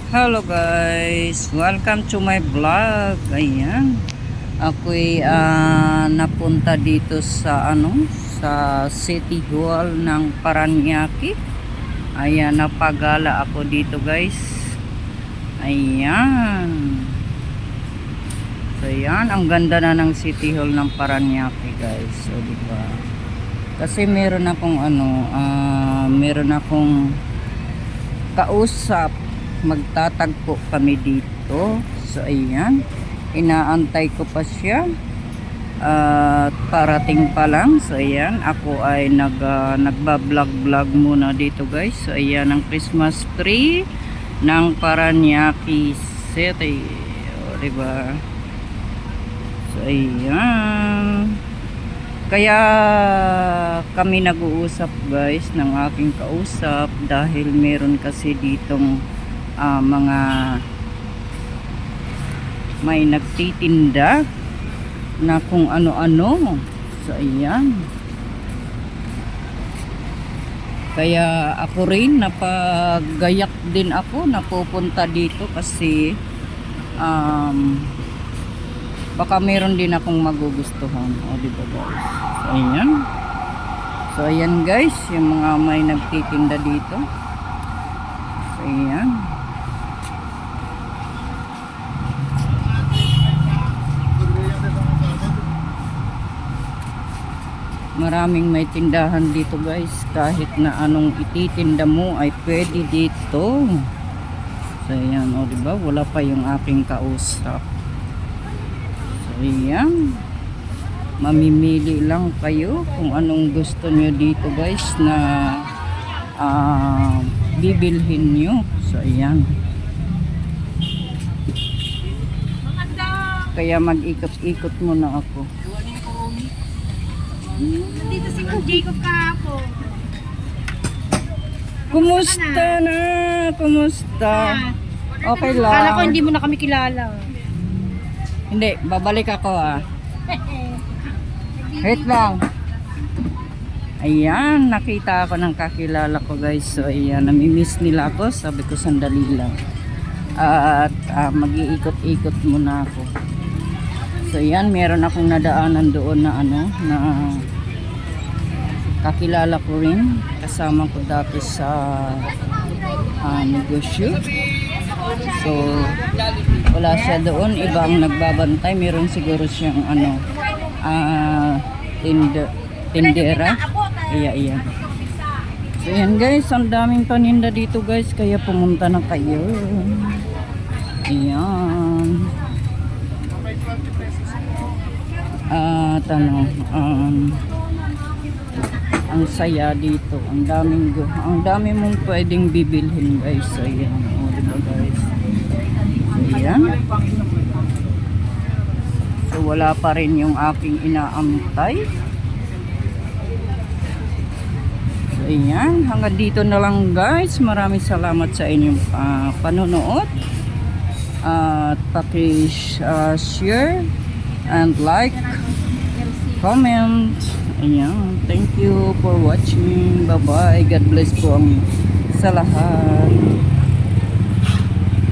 Hello guys, welcome to my vlog. Ayan, ako'y napunta dito sa sa City Hall ng Parañaque. Ayan, napagala ako dito guys. Ayan. So ayan, ang ganda na ng City Hall ng Parañaque guys. So diba? Kasi meron akong kausap, magtatagpo kami dito. So ayan, inaantay ko pa siya at parating pa lang. So ayan, ako ay nagba-vlog muna dito guys. So ayan ang Christmas tree ng Parañaque City, o diba? So ayan, kaya kami nag-uusap guys ng aking kausap dahil meron kasi ditong mga may nagtitinda na kung ano-ano. So ayan, kaya ako rin napagayak din ako napupunta dito kasi baka meron din akong magugustuhan, o diba guys? So ayan, so ayan guys, yung mga may nagtitinda dito. So ayan, maraming may tindahan dito guys. Kahit na anong ititinda mo ay pwede dito. So ayan, o diba, wala pa yung aking kausap. So ayan, mamimili lang kayo kung anong gusto nyo dito guys na bibilhin nyo. So ayan, kaya mag-ikot-ikot muna ako. Dito si Mang Jacob kahapon. Kumusta na? Kumusta? Okay lang. Kala ko hindi mo na kami kilala. Hindi, babalik ako Wait lang. Ayan, nakita ako ng kakilala ko guys. So ayan, namimiss nila ako. Sabi ko sandali lang. At mag-iikot-ikot muna ako. So ayan, meron akong nadaanan doon na na kakilala ko rin. Kasama ko dati sa negosyo. So wala siya doon, iba ang nagbabantay. Meron siguro siyang tindera. Iya. So ayan guys, ang daming paninda dito guys, kaya pumunta na kayo. Ayan. At ang saya dito, ang dami mong pwedeng bibilhin guys. Ayan, o diba guys? Ayan. So wala pa rin yung aking inaantay. So ayan, hanggang dito na lang guys. Maraming salamat sa inyong panonood. At paki-share and like, comment. Ayan, thank you for watching. Bye bye, God bless po sa lahat.